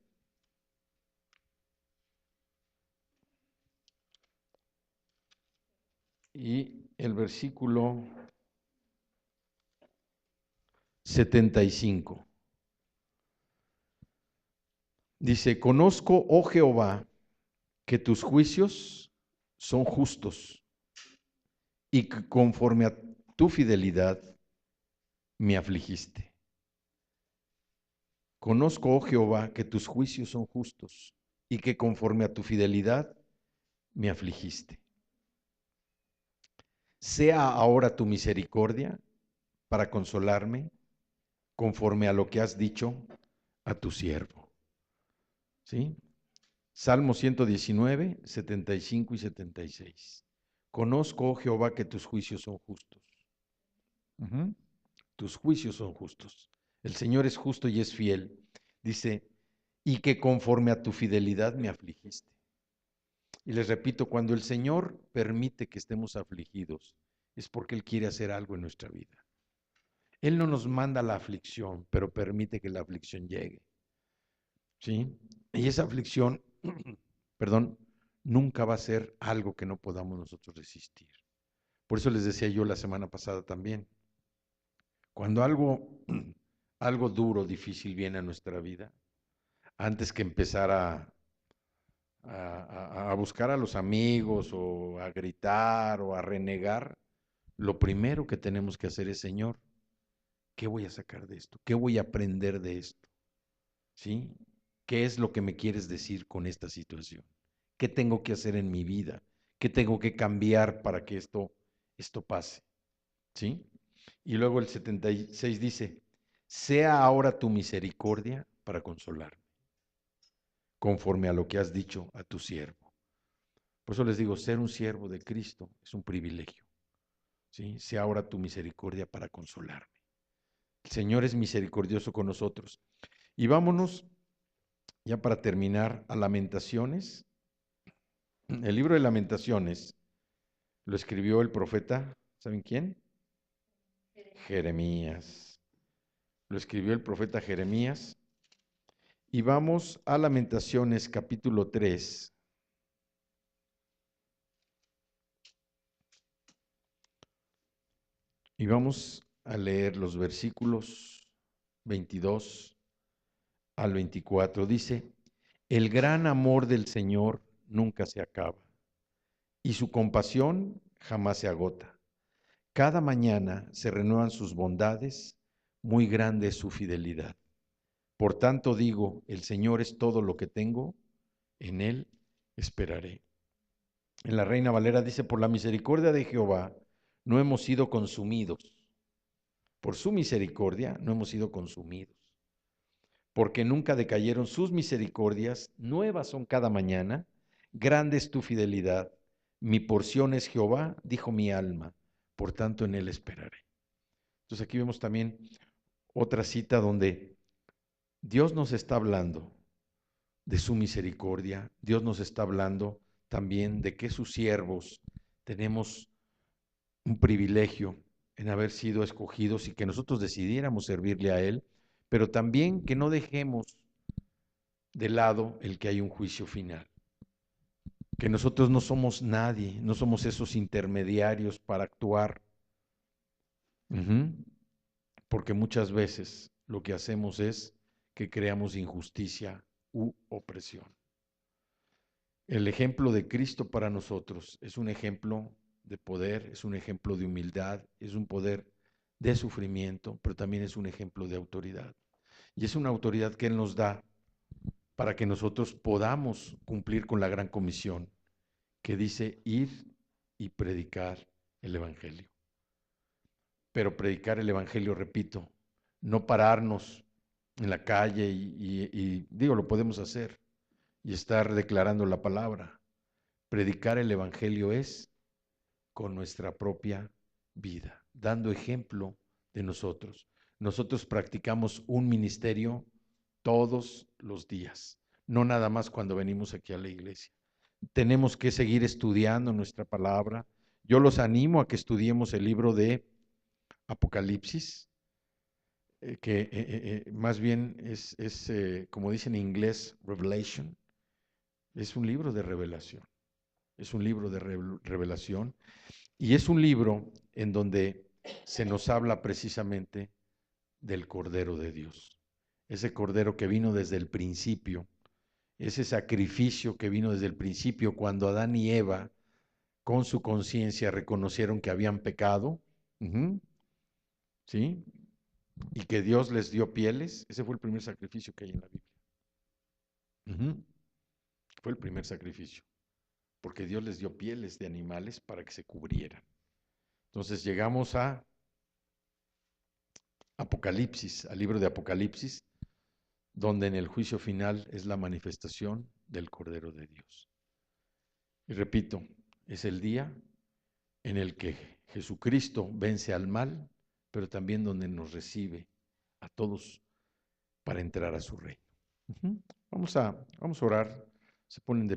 Y el versículo 75. Dice, conozco, oh Jehová, que tus juicios son justos y que conforme a tu fidelidad me afligiste. Conozco, oh Jehová, que tus juicios son justos y que conforme a tu fidelidad me afligiste. Sea ahora tu misericordia para consolarme conforme a lo que has dicho a tu siervo. ¿Sí? Salmo 119, 75 y 76. Conozco, oh Jehová, que tus juicios son justos. Uh-huh. Tus juicios son justos. El Señor es justo y es fiel. Dice, y que conforme a tu fidelidad me afligiste. Y les repito, cuando el Señor permite que estemos afligidos, es porque Él quiere hacer algo en nuestra vida. Él no nos manda la aflicción, pero permite que la aflicción llegue. ¿Sí? Y esa aflicción, perdón, nunca va a ser algo que no podamos nosotros resistir. Por eso les decía yo la semana pasada también, cuando algo duro, difícil viene a nuestra vida, antes que empezar a buscar a los amigos o a gritar o a renegar, lo primero que tenemos que hacer es, Señor, ¿qué voy a sacar de esto? ¿Qué voy a aprender de esto? ¿Sí? ¿Qué es lo que me quieres decir con esta situación? ¿Qué tengo que hacer en mi vida? ¿Qué tengo que cambiar para que esto pase? ¿Sí? Y luego el 76 dice, sea ahora tu misericordia para consolarme, conforme a lo que has dicho a tu siervo. Por eso les digo, ser un siervo de Cristo es un privilegio. ¿Sí? Sea ahora tu misericordia para consolarme. El Señor es misericordioso con nosotros. Y vámonos, ya para terminar, a Lamentaciones. El libro de Lamentaciones lo escribió el profeta, ¿saben quién? Jeremías. Lo escribió el profeta Jeremías. Y vamos a Lamentaciones capítulo 3. Y vamos a leer los versículos 22 al 24. Dice, el gran amor del Señor nunca se acaba y su compasión jamás se agota. Cada mañana se renuevan sus bondades, muy grande es su fidelidad. Por tanto digo, el Señor es todo lo que tengo, en Él esperaré. En la Reina Valera dice, por la misericordia de Jehová no hemos sido consumidos. Por su misericordia no hemos sido consumidos. Porque nunca decayeron sus misericordias, nuevas son cada mañana, grande es tu fidelidad. Mi porción es Jehová, dijo mi alma, por tanto en Él esperaré. Entonces aquí vemos también otra cita donde Dios nos está hablando de su misericordia, Dios nos está hablando también de que sus siervos tenemos un privilegio en haber sido escogidos y que nosotros decidiéramos servirle a Él, pero también que no dejemos de lado el que hay un juicio final, que nosotros no somos nadie, no somos esos intermediarios para actuar, porque muchas veces lo que hacemos es que creamos injusticia u opresión. El ejemplo de Cristo para nosotros es un ejemplo de poder, es un ejemplo de humildad, es un poder de sufrimiento, pero también es un ejemplo de autoridad. Y es una autoridad que Él nos da para que nosotros podamos cumplir con la gran comisión que dice ir y predicar el Evangelio. pero predicar el Evangelio, repito, no pararnos en la calle y digo, lo podemos hacer y estar declarando la palabra. Predicar el Evangelio es con nuestra propia vida, dando ejemplo de nosotros. Nosotros practicamos un ministerio todos los días, no nada más cuando venimos aquí a la iglesia. Tenemos que seguir estudiando nuestra palabra. Yo los animo a que estudiemos el libro de Apocalipsis, que más bien como dicen en inglés, Revelation, es un libro de revelación. Es un libro de revelación y es un libro en donde se nos habla precisamente del Cordero de Dios. Ese Cordero que vino desde el principio, ese sacrificio que vino desde el principio cuando Adán y Eva con su conciencia reconocieron que habían pecado, ¿sí? Y que Dios les dio pieles. Ese fue el primer sacrificio que hay en la Biblia. Fue el primer sacrificio, porque Dios les dio pieles de animales para que se cubrieran. Entonces llegamos a Apocalipsis, al libro de Apocalipsis, donde en el juicio final es la manifestación del Cordero de Dios. Y repito, es el día en el que Jesucristo vence al mal, pero también donde nos recibe a todos para entrar a su reino. Vamos a orar. Se ponen de